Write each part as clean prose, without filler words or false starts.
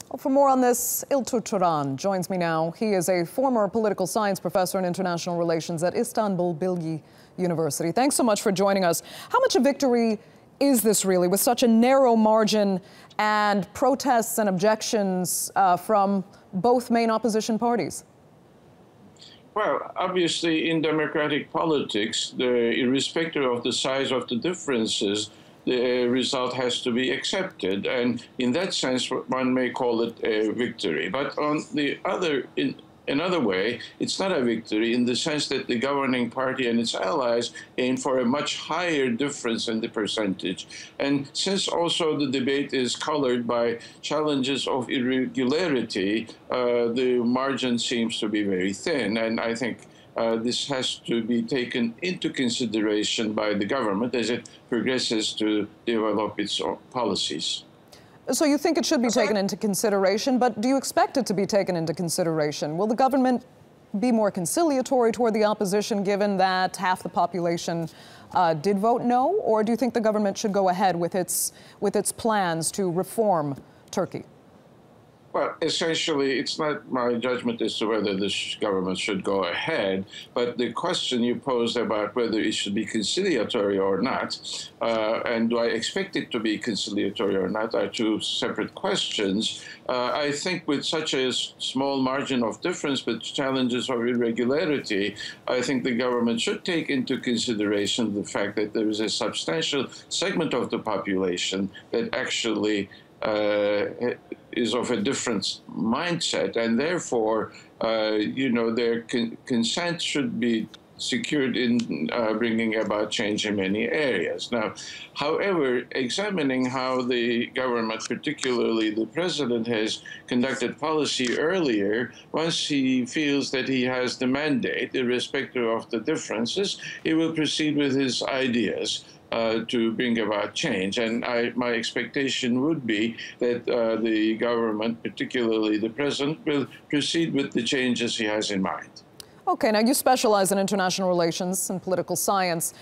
Well, for more on this, Ilter Turan joins me now. He is a former political science professor in international relations at Istanbul Bilgi University. Thanks so much for joining us. How much a victory is this really, with such a narrow margin and protests and objections from both main opposition parties? Well, obviously, in democratic politics, irrespective of the size of the differences, the result has to be accepted. And in that sense, one may call it a victory. But on the other, in another way, it's not a victory in the sense that the governing party and its allies aim for a much higher difference in the percentage. And since also the debate is colored by challenges of irregularity, the margin seems to be very thin. And I think this has to be taken into consideration by the government as it progresses to develop its own policies. So you think it should be taken into consideration, but do you expect it to be taken into consideration? Will the government be more conciliatory toward the opposition, given that half the population did vote no? Or do you think the government should go ahead with its plans to reform Turkey? Well, essentially, it's not my judgment as to whether this government should go ahead, but the question you posed about whether it should be conciliatory or not, and do I expect it to be conciliatory or not, are two separate questions. I think with such a small margin of difference, with challenges of irregularity, I think the government should take into consideration the fact that there is a substantial segment of the population that actually is of a different mindset, and therefore, their consent should be secured in bringing about change in many areas. Now, however, examining how the government, particularly the president, has conducted policy earlier, once he feels that he has the mandate, irrespective of the differences, he will proceed with his ideas to bring about change. And my expectation would be that the government, particularly the president, will proceed with the changes he has in mind. Okay, now you specialize in international relations and political science.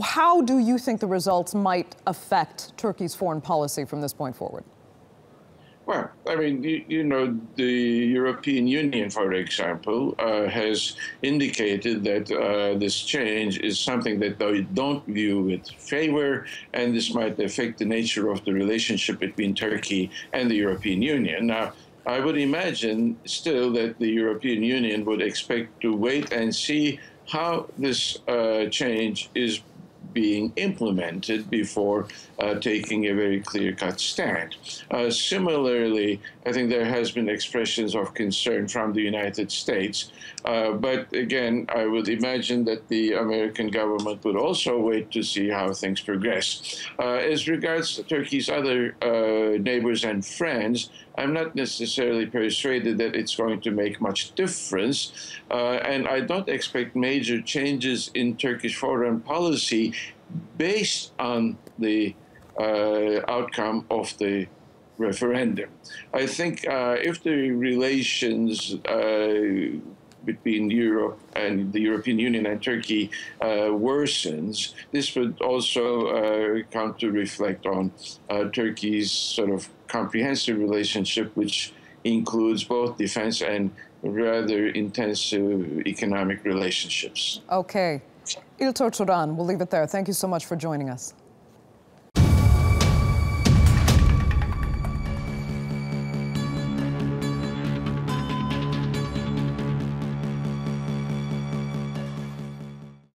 How do you think the results might affect Turkey's foreign policy from this point forward? Well, I mean, the European Union, for example, has indicated that this change is something that they don't view with favor, and this might affect the nature of the relationship between Turkey and the European Union. Now, I would imagine still that the European Union would expect to wait and see how this change is being implemented before taking a very clear-cut stand. Similarly, I think there has been expressions of concern from the United States, but again, I would imagine that the American government would also wait to see how things progress. As regards to Turkey's other neighbors and friends, I'm not necessarily persuaded that it's going to make much difference, and I don't expect major changes in Turkish foreign policy based on the outcome of the referendum. I think if the relations between Europe and the European Union and Turkey worsens, this would also come to reflect on Turkey's sort of comprehensive relationship, which includes both defense and rather intensive economic relationships. Okay. Ilter Turan, we'll leave it there. Thank you so much for joining us.